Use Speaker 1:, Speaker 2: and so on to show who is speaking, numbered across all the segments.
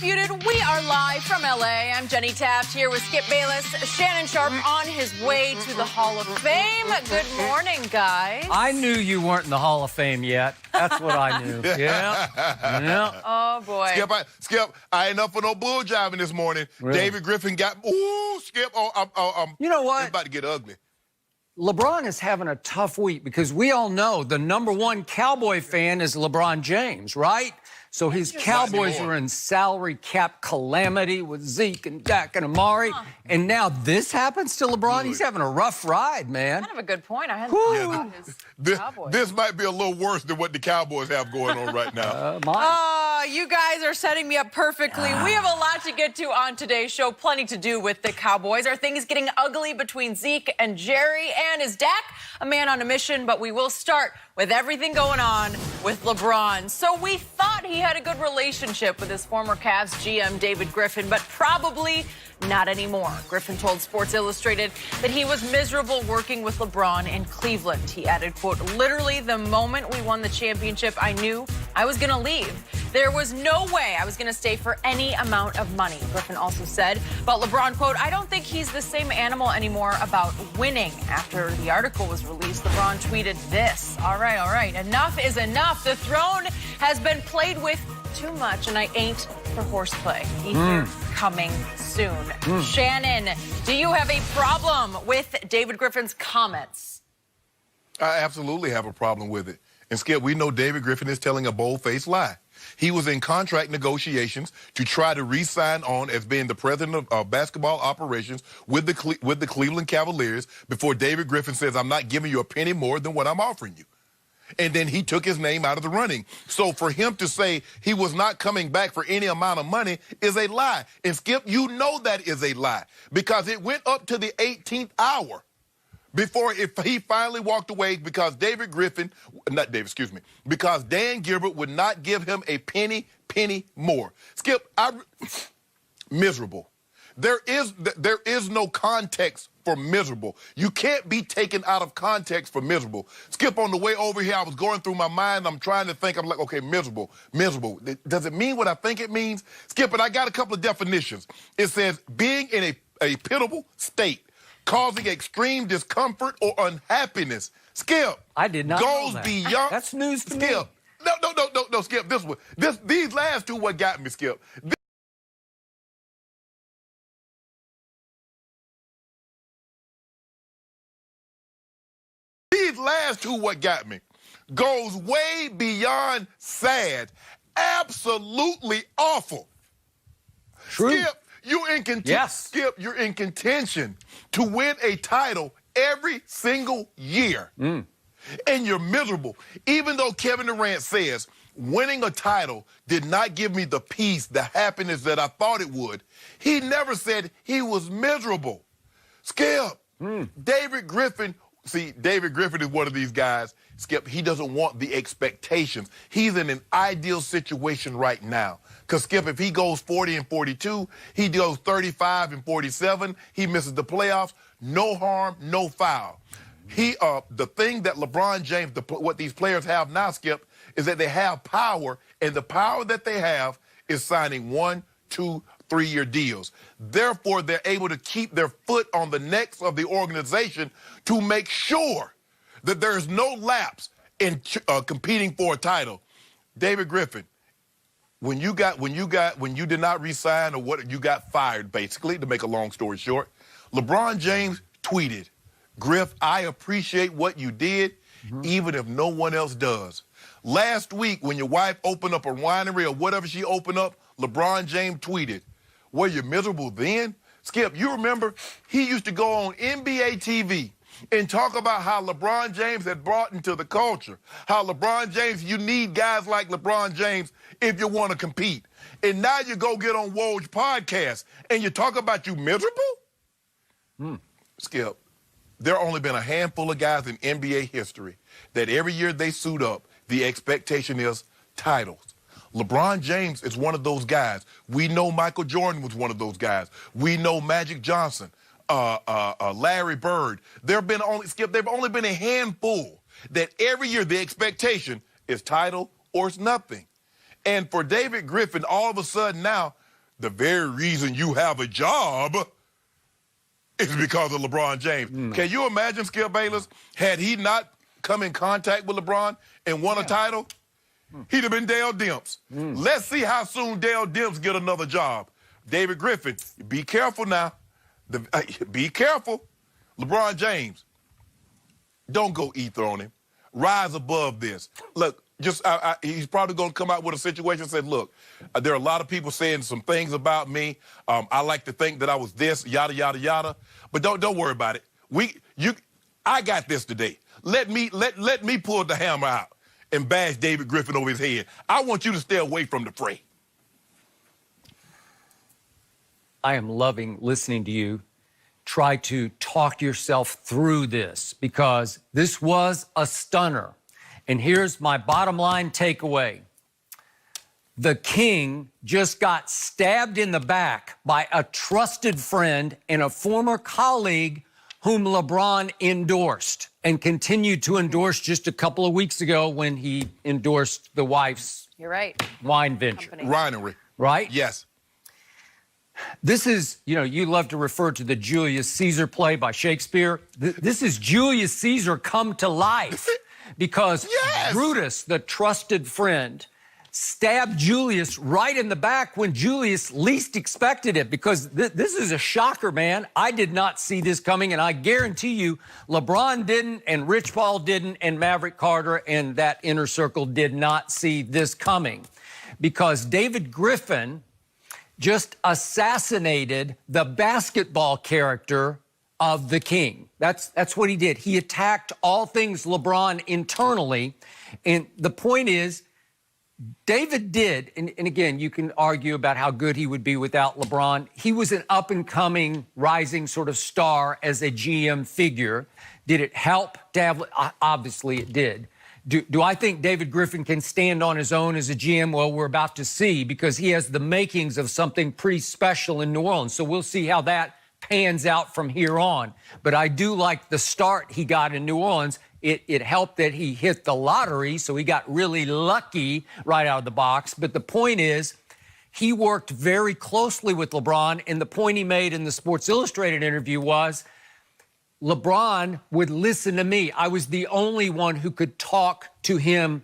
Speaker 1: Undisputed, we are live from LA. I'm Jenny Taft here with Skip Bayless, Shannon Sharp on his way to the Hall of Fame. Good morning, guys.
Speaker 2: I knew you weren't in the Hall of Fame yet. That's what I knew. Yeah.
Speaker 1: Oh, boy.
Speaker 3: Skip, I ain't up for no bull jiving this morning.
Speaker 2: Really?
Speaker 3: David Griffin got, Skip,
Speaker 2: You know what?
Speaker 3: It's about to get ugly.
Speaker 2: LeBron is having a tough week because we all know the #1 Cowboy fan is LeBron James, right? So his Cowboys are in salary cap calamity with Zeke and Dak and Amari. And now this happens to LeBron? He's having a rough ride, man.
Speaker 1: Kind of a good point. I hadn't thought about his Cowboys.
Speaker 3: This might be a little worse than what the Cowboys have going on right now.
Speaker 1: You guys are setting me up perfectly. We have a lot to get to on today's show. Plenty to do with the Cowboys. Are things getting ugly between Zeke and Jerry? And is Dak a man on a mission? But we will start with everything going on with LeBron. So we thought he had a good relationship with his former Cavs GM, David Griffin, but probably not anymore. Griffin told Sports Illustrated that he was miserable working with LeBron in Cleveland. He added, quote, "Literally the moment we won the championship, I knew I was going to leave. There was no way I was going to stay for any amount of money." Griffin also said about LeBron, quote, "I don't think he's the same animal anymore about winning." After the article was released, LeBron tweeted this. All right. Enough is enough. The throne has been played with too much, and I ain't for horseplay. Ether coming soon. Shannon, do you have a problem with David Griffin's comments?
Speaker 3: I absolutely have a problem with it. And Skip, we know David Griffin is telling a bold-faced lie. He was in contract negotiations to try to re-sign on as being the president of basketball operations with the Cleveland Cavaliers before David Griffin says, "I'm not giving you a penny more than what I'm offering you." And then he took his name out of the running. So for him to say he was not coming back for any amount of money is a lie. And Skip, you know that is a lie because it went up to the 18th hour before he finally walked away because because Dan Gilbert would not give him a penny more. Skip, miserable. There is no context for miserable. You can't be taken out of context for miserable. Skip, on the way over here, I was going through my mind. I'm trying to think. I'm like, okay, miserable. Does it mean what I think it means? Skip, and I got a couple of definitions. It says being in a pitiable state, causing extreme discomfort or unhappiness. Skip,
Speaker 2: I did not know that.
Speaker 3: Beyond.
Speaker 2: That's news to
Speaker 3: Skip.
Speaker 2: me.
Speaker 3: No, Skip. These last two what got me, Skip. These last two what got me goes way beyond sad. Absolutely awful.
Speaker 2: True.
Speaker 3: Skip, you're in contention.
Speaker 2: Yes.
Speaker 3: Skip, you're in contention to win a title every single year. And you're miserable. Even though Kevin Durant says winning a title did not give me the peace, the happiness that I thought it would, he never said he was miserable. Skip, David Griffin is one of these guys, Skip, he doesn't want the expectations. He's in an ideal situation right now. Because, Skip, if he goes 40-42, he goes 35-47, he misses the playoffs, no harm, no foul. The thing that LeBron James, what these players have now, Skip, is that they have power, and the power that they have is signing 1, 2, 3-year deals. Therefore, they're able to keep their foot on the necks of the organization to make sure that there's no lapse in competing for a title. David Griffin, when you did not resign or what you got fired, basically, to make a long story short, LeBron James tweeted, "Griff, I appreciate what you did, even if no one else does." Last week, when your wife opened up a winery or whatever she opened up, LeBron James tweeted, "Were you miserable then?" Skip, you remember he used to go on NBA TV and talk about how LeBron James had brought into the culture, how LeBron James, you need guys like LeBron James if you want to compete. And now you go get on Woj podcast and you talk about you miserable? Skip, there have only been a handful of guys in NBA history that every year they suit up, the expectation is titles. LeBron James is one of those guys. We know Michael Jordan was one of those guys. We know Magic Johnson, Larry Bird. They've only been a handful that every year the expectation is title or it's nothing. And for David Griffin, all of a sudden now, the very reason you have a job is because of LeBron James. Can you imagine, Skip Bayless, had he not come in contact with LeBron and won a title, he'd have been Dale Demps. Let's see how soon Dale Demps get another job. David Griffin, be careful now. Be careful. LeBron James, don't go ether on him. Rise above this. Look, he's probably going to come out with a situation and say, look, there are a lot of people saying some things about me. I like to think that I was this, yada, yada, yada. But don't worry about it. I got this today. Let me pull the hammer out and bash David Griffin over his head. I want you to stay away from the fray.
Speaker 2: I am loving listening to you try to talk yourself through this, because this was a stunner. And here's my bottom line takeaway. The King just got stabbed in the back by a trusted friend and a former colleague whom LeBron endorsed and continued to endorse just a couple of weeks ago when he endorsed the wife's
Speaker 1: You're right.
Speaker 2: wine venture.
Speaker 3: Winery.
Speaker 2: Right?
Speaker 3: Yes.
Speaker 2: This is, you love to refer to the Julius Caesar play by Shakespeare. This is Julius Caesar come to life because Brutus, the trusted friend, stabbed Julius right in the back when Julius least expected it, because this is a shocker, man. I did not see this coming, and I guarantee you LeBron didn't, and Rich Paul didn't, and Maverick Carter and that inner circle did not see this coming, because David Griffin just assassinated the basketball character of the King. That's what he did. He attacked all things LeBron internally. And the point is, David did, and again, you can argue about how good he would be without LeBron. He was an up-and-coming, rising sort of star as a GM figure. Did it help to have? Obviously, it did. Do I think David Griffin can stand on his own as a GM? Well, we're about to see, because he has the makings of something pretty special in New Orleans. So we'll see how that pans out from here on. But I do like the start he got in New Orleans. It helped that he hit the lottery, so he got really lucky right out of the box. But the point is, he worked very closely with LeBron, and the point he made in the Sports Illustrated interview was, LeBron would listen to me. I was the only one who could talk to him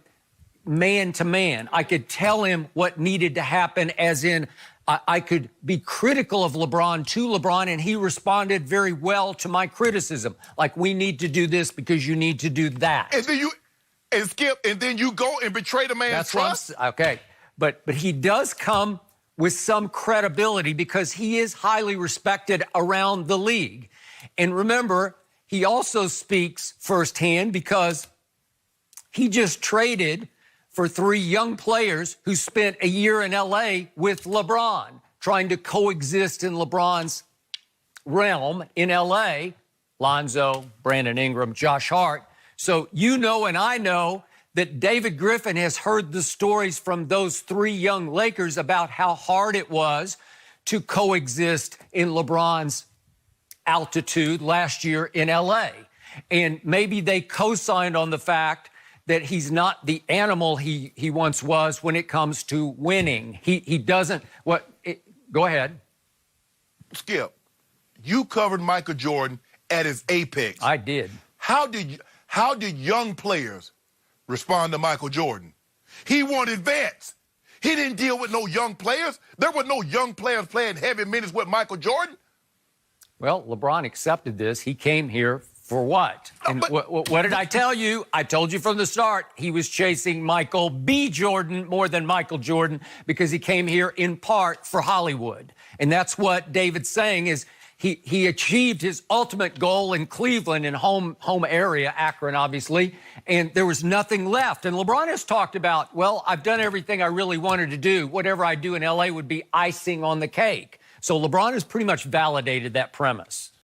Speaker 2: man to man. I could tell him what needed to happen, as in I could be critical of LeBron to LeBron, and he responded very well to my criticism. Like, we need to do this because you need to do that.
Speaker 3: And then Skip, and then you go and betray the man's trust?
Speaker 2: Okay. But he does come with some credibility because he is highly respected around the league. And remember, he also speaks firsthand because he just traded for 3 young players who spent a year in L.A. with LeBron, trying to coexist in LeBron's realm in L.A. Lonzo, Brandon Ingram, Josh Hart. So and I know that David Griffin has heard the stories from those 3 young Lakers about how hard it was to coexist in LeBron's altitude last year in L.A. And maybe they co-signed on the fact that he's not the animal he once was when it comes to winning. He doesn't. Go ahead.
Speaker 3: Skip, you covered Michael Jordan at his apex.
Speaker 2: I did.
Speaker 3: How did young players respond to Michael Jordan? He wanted vets. He didn't deal with no young players. There were no young players playing heavy minutes with Michael Jordan.
Speaker 2: Well, LeBron accepted this. He came here for what? And what did I tell you? I told you from the start he was chasing Michael B. Jordan more than Michael Jordan, because he came here in part for Hollywood. And that's what David's saying is he achieved his ultimate goal in Cleveland, in home area, Akron, obviously, and there was nothing left. And LeBron has talked about, well, I've done everything I really wanted to do. Whatever I do in L.A. would be icing on the cake. So LeBron has pretty much validated that premise.